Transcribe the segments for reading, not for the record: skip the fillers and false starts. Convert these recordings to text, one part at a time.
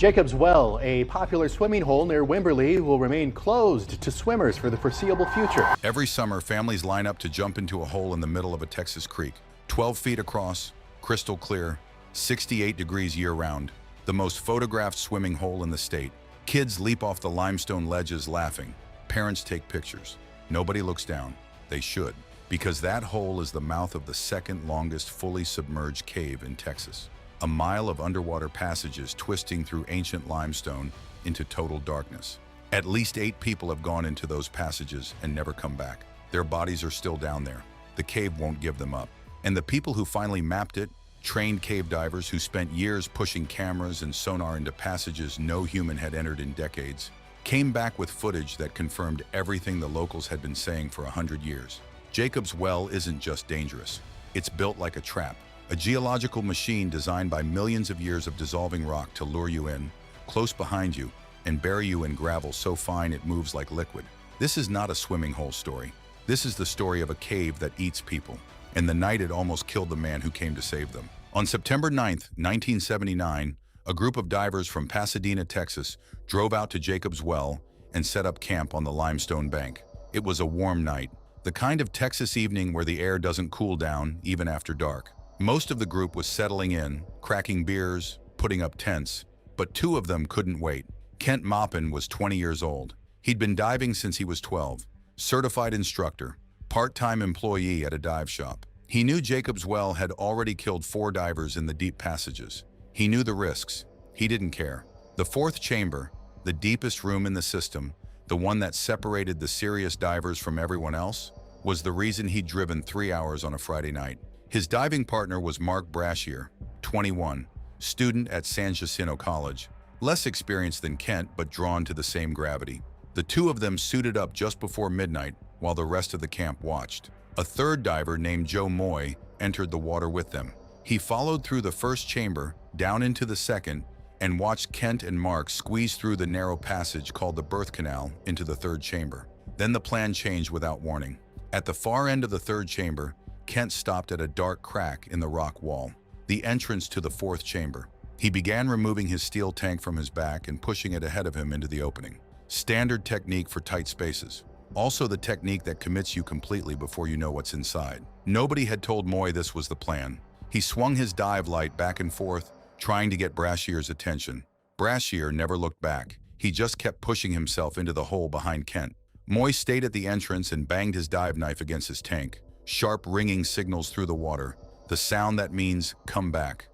Jacob's Well, a popular swimming hole near Wimberley, will remain closed to swimmers for the foreseeable future. Every summer, families line up to jump into a hole in the middle of a Texas creek. 12 feet across, crystal clear, 68 degrees year-round, the most photographed swimming hole in the state. Kids leap off the limestone ledges laughing. Parents take pictures. Nobody looks down. They should, because that hole is the mouth of the second longest fully submerged cave in Texas. A mile of underwater passages twisting through ancient limestone into total darkness. At least 8 people have gone into those passages and never come back. Their bodies are still down there. The cave won't give them up. And the people who finally mapped it, trained cave divers who spent years pushing cameras and sonar into passages no human had entered in decades, came back with footage that confirmed everything the locals had been saying for 100 years. Jacob's Well isn't just dangerous. It's built like a trap, a geological machine designed by millions of years of dissolving rock to lure you in, close behind you, and bury you in gravel so fine it moves like liquid. This is not a swimming hole story. This is the story of a cave that eats people, and the night it almost killed the man who came to save them. On September 9th, 1979, a group of divers from Pasadena, Texas, drove out to Jacob's Well and set up camp on the limestone bank. It was a warm night, the kind of Texas evening where the air doesn't cool down even after dark. Most of the group was settling in, cracking beers, putting up tents, but 2 of them couldn't wait. Kent Maupin was 20 years old. He'd been diving since he was 12, certified instructor, part-time employee at a dive shop. He knew Jacob's Well had already killed 4 divers in the deep passages. He knew the risks. He didn't care. The 4th chamber, the deepest room in the system, the one that separated the serious divers from everyone else, was the reason he'd driven 3 hours on a Friday night. His diving partner was Mark Brashear, 21, student at San Jacinto College, less experienced than Kent but drawn to the same gravity. The 2 of them suited up just before midnight while the rest of the camp watched. A 3rd diver named Joe Moy entered the water with them. He followed through the 1st chamber, down into the 2nd, and watched Kent and Mark squeeze through the narrow passage called the birth canal into the 3rd chamber. Then the plan changed without warning. At the far end of the 3rd chamber, Kent stopped at a dark crack in the rock wall, the entrance to the 4th chamber. He began removing his steel tank from his back and pushing it ahead of him into the opening. Standard technique for tight spaces. Also the technique that commits you completely before you know what's inside. Nobody had told Moy this was the plan. He swung his dive light back and forth, trying to get Brashear's attention. Brashear never looked back. He just kept pushing himself into the hole behind Kent. Moy stayed at the entrance and banged his dive knife against his tank. Sharp ringing signals through the water, the sound that means, come back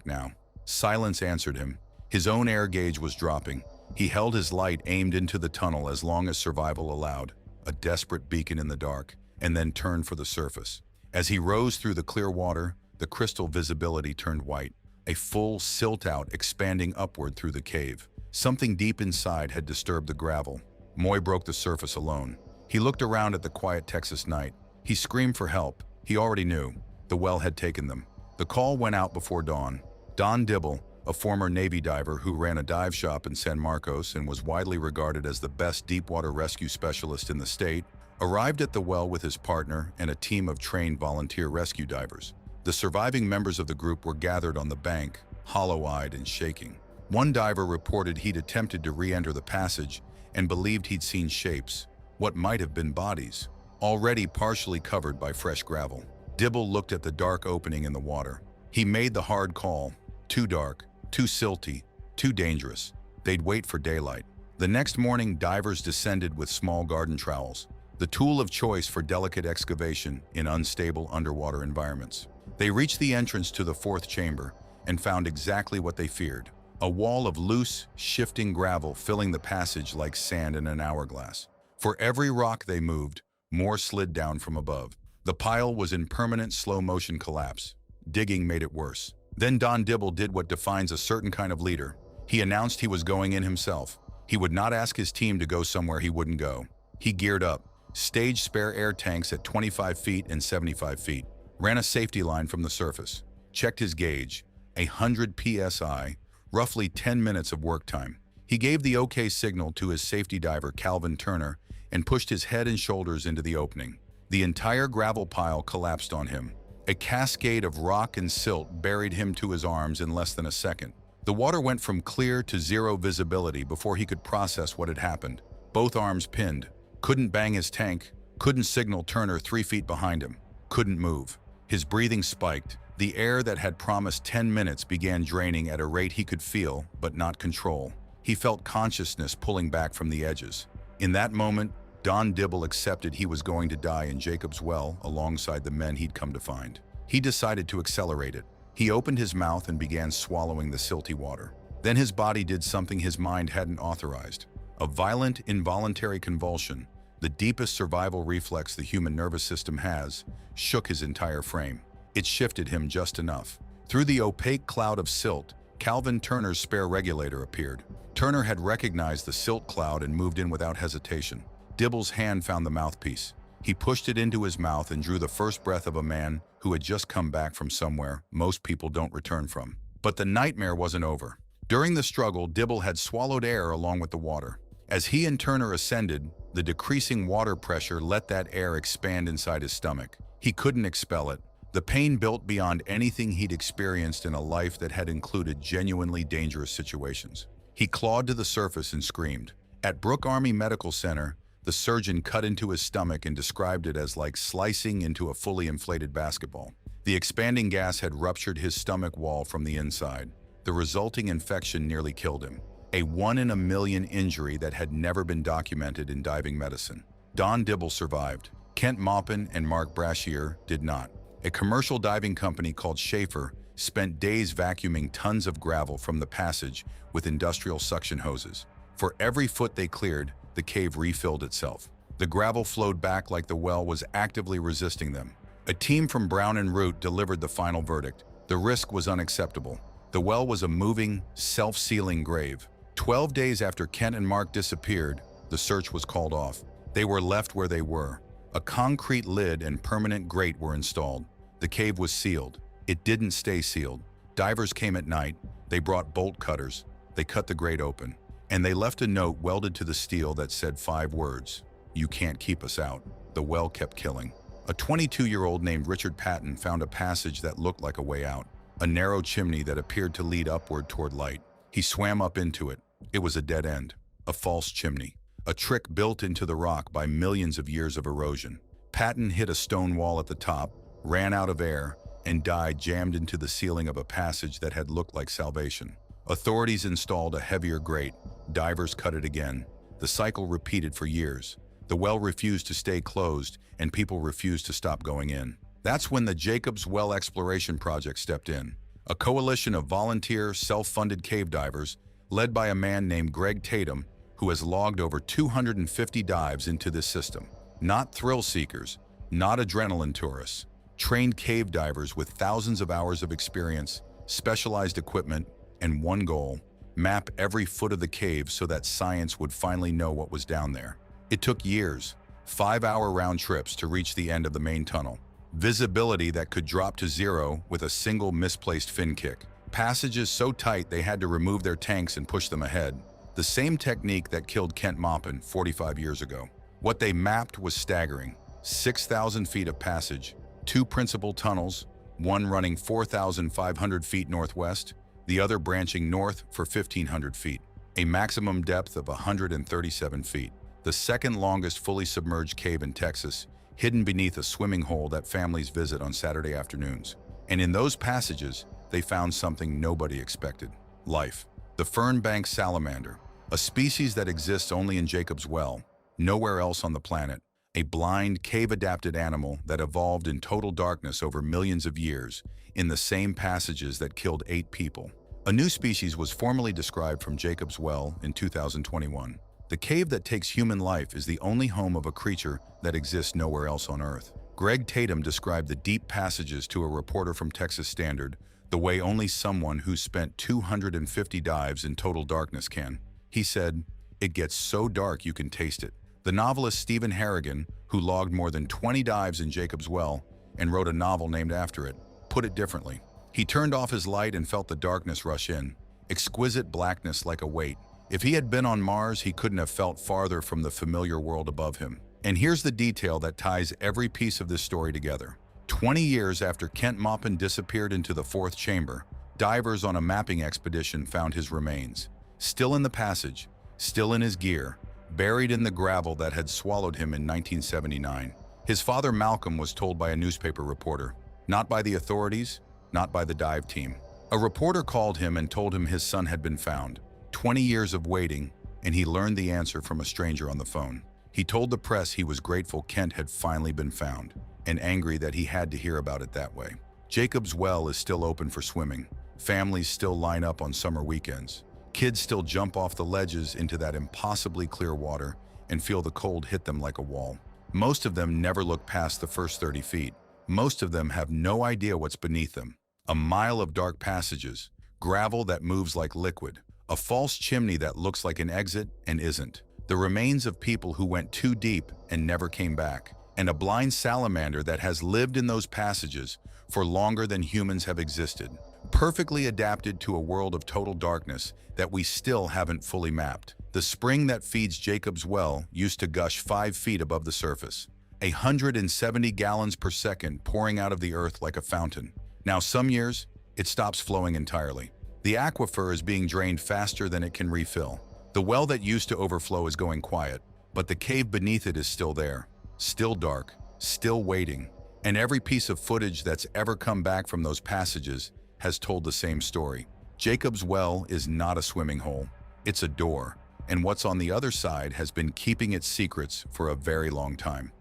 now. Silence answered him. His own air gauge was dropping. He held his light aimed into the tunnel as long as survival allowed, a desperate beacon in the dark, and then turned for the surface. As he rose through the clear water, the crystal visibility turned white, a full silt-out expanding upward through the cave. Something deep inside had disturbed the gravel. Moy broke the surface alone. He looked around at the quiet Texas night. He screamed for help. He already knew. The well had taken them. The call went out before dawn. Don Dibble, a former Navy diver who ran a dive shop in San Marcos and was widely regarded as the best deepwater rescue specialist in the state, arrived at the well with his partner and a team of trained volunteer rescue divers. The surviving members of the group were gathered on the bank, hollow-eyed and shaking. One diver reported he'd attempted to re-enter the passage and believed he'd seen shapes, what might have been bodies, already partially covered by fresh gravel. Dibble looked at the dark opening in the water. He made the hard call. Too dark, too silty, too dangerous. They'd wait for daylight. The next morning, divers descended with small garden trowels, the tool of choice for delicate excavation in unstable underwater environments. They reached the entrance to the 4th chamber and found exactly what they feared, a wall of loose, shifting gravel filling the passage like sand in an hourglass. For every rock they moved, more slid down from above. The pile was in permanent slow-motion collapse. Digging made it worse. Then Don Dibble did what defines a certain kind of leader. He announced he was going in himself. He would not ask his team to go somewhere he wouldn't go. He geared up, staged spare air tanks at 25 feet and 75 feet, ran a safety line from the surface, checked his gauge, 100 psi, roughly 10 minutes of work time. He gave the OK signal to his safety diver Calvin Turner and pushed his head and shoulders into the opening. The entire gravel pile collapsed on him. A cascade of rock and silt buried him to his arms in less than a second. The water went from clear to zero visibility before he could process what had happened. Both arms pinned, couldn't bang his tank, couldn't signal Turner 3 feet behind him, couldn't move. His breathing spiked. The air that had promised 10 minutes began draining at a rate he could feel but not control. He felt consciousness pulling back from the edges. In that moment, Don Dibble accepted he was going to die in Jacob's Well alongside the men he'd come to find. He decided to accelerate it. He opened his mouth and began swallowing the silty water. Then his body did something his mind hadn't authorized. A violent, involuntary convulsion, the deepest survival reflex the human nervous system has, shook his entire frame. It shifted him just enough. Through the opaque cloud of silt, Calvin Turner's spare regulator appeared. Turner had recognized the silt cloud and moved in without hesitation. Dibble's hand found the mouthpiece. He pushed it into his mouth and drew the first breath of a man who had just come back from somewhere most people don't return from. But the nightmare wasn't over. During the struggle, Dibble had swallowed air along with the water. As he and Turner ascended, the decreasing water pressure let that air expand inside his stomach. He couldn't expel it. The pain built beyond anything he'd experienced in a life that had included genuinely dangerous situations. He clawed to the surface and screamed. At Brooke Army Medical Center, the surgeon cut into his stomach and described it as like slicing into a fully inflated basketball. The expanding gas had ruptured his stomach wall from the inside. The resulting infection nearly killed him. A 1 in a million injury that had never been documented in diving medicine. Don Dibble survived. Kent Maupin and Mark Brashear did not. A commercial diving company called Schaefer spent days vacuuming tons of gravel from the passage with industrial suction hoses. For every foot they cleared, the cave refilled itself. The gravel flowed back like the well was actively resisting them. A team from Brown and Root delivered the final verdict. The risk was unacceptable. The well was a moving, self-sealing grave. 12 days after Kent and Mark disappeared, the search was called off. They were left where they were. A concrete lid and permanent grate were installed. The cave was sealed. It didn't stay sealed. Divers came at night. They brought bolt cutters. They cut the grate open. And they left a note welded to the steel that said 5 words. "You can't keep us out." The well kept killing. A 22-year-old named Richard Patton found a passage that looked like a way out. A narrow chimney that appeared to lead upward toward light. He swam up into it. It was a dead end. A false chimney. A trick built into the rock by millions of years of erosion. Patton hit a stone wall at the top, ran out of air, and died jammed into the ceiling of a passage that had looked like salvation. Authorities installed a heavier grate. Divers cut it again. The cycle repeated for years. The well refused to stay closed, and people refused to stop going in. That's when the Jacob's Well Exploration Project stepped in. A coalition of volunteer, self-funded cave divers, led by a man named Greg Tatum, who has logged over 250 dives into this system. Not thrill seekers, not adrenaline tourists. Trained cave divers with thousands of hours of experience, specialized equipment, and one goal: map every foot of the cave so that science would finally know what was down there. It took years, 5-hour round trips to reach the end of the main tunnel. Visibility that could drop to zero with a single misplaced fin kick. Passages so tight they had to remove their tanks and push them ahead. The same technique that killed Kent Maupin 45 years ago. What they mapped was staggering. 6,000 feet of passage, 2 principal tunnels, one running 4,500 feet northwest, the other branching north for 1,500 feet. A maximum depth of 137 feet. The second longest fully submerged cave in Texas, hidden beneath a swimming hole that families visit on Saturday afternoons. And in those passages, they found something nobody expected: life. The fernbank salamander, a species that exists only in Jacob's Well, nowhere else on the planet. A blind, cave-adapted animal that evolved in total darkness over millions of years in the same passages that killed 8 people. A new species was formally described from Jacob's Well in 2021. The cave that takes human life is the only home of a creature that exists nowhere else on Earth. Greg Tatum described the deep passages to a reporter from Texas Standard the way only someone who's spent 250 dives in total darkness can. He said, "It gets so dark you can taste it." The novelist Stephen Harrigan, who logged more than 20 dives in Jacob's Well and wrote a novel named after it, put it differently. He turned off his light and felt the darkness rush in, exquisite blackness like a weight. If he had been on Mars, he couldn't have felt farther from the familiar world above him. And here's the detail that ties every piece of this story together. 20 years after Kent Maupin disappeared into the 4th chamber, divers on a mapping expedition found his remains, still in the passage, still in his gear, buried in the gravel that had swallowed him in 1979. His father Malcolm was told by a newspaper reporter, not by the authorities, not by the dive team. A reporter called him and told him his son had been found. 20 years of waiting, and he learned the answer from a stranger on the phone. He told the press he was grateful Kent had finally been found, and angry that he had to hear about it that way. Jacob's Well is still open for swimming. Families still line up on summer weekends. Kids still jump off the ledges into that impossibly clear water and feel the cold hit them like a wall. Most of them never look past the first 30 feet. Most of them have no idea what's beneath them. A mile of dark passages, gravel that moves like liquid, a false chimney that looks like an exit and isn't, the remains of people who went too deep and never came back, and a blind salamander that has lived in those passages for longer than humans have existed, perfectly adapted to a world of total darkness that we still haven't fully mapped. The spring that feeds Jacob's Well used to gush 5 feet above the surface, 170 gallons per second pouring out of the earth like a fountain. Now some years, it stops flowing entirely. The aquifer is being drained faster than it can refill. The well that used to overflow is going quiet, but the cave beneath it is still there, still dark, still waiting. And every piece of footage that's ever come back from those passages has told the same story. Jacob's Well is not a swimming hole, it's a door, and what's on the other side has been keeping its secrets for a very long time.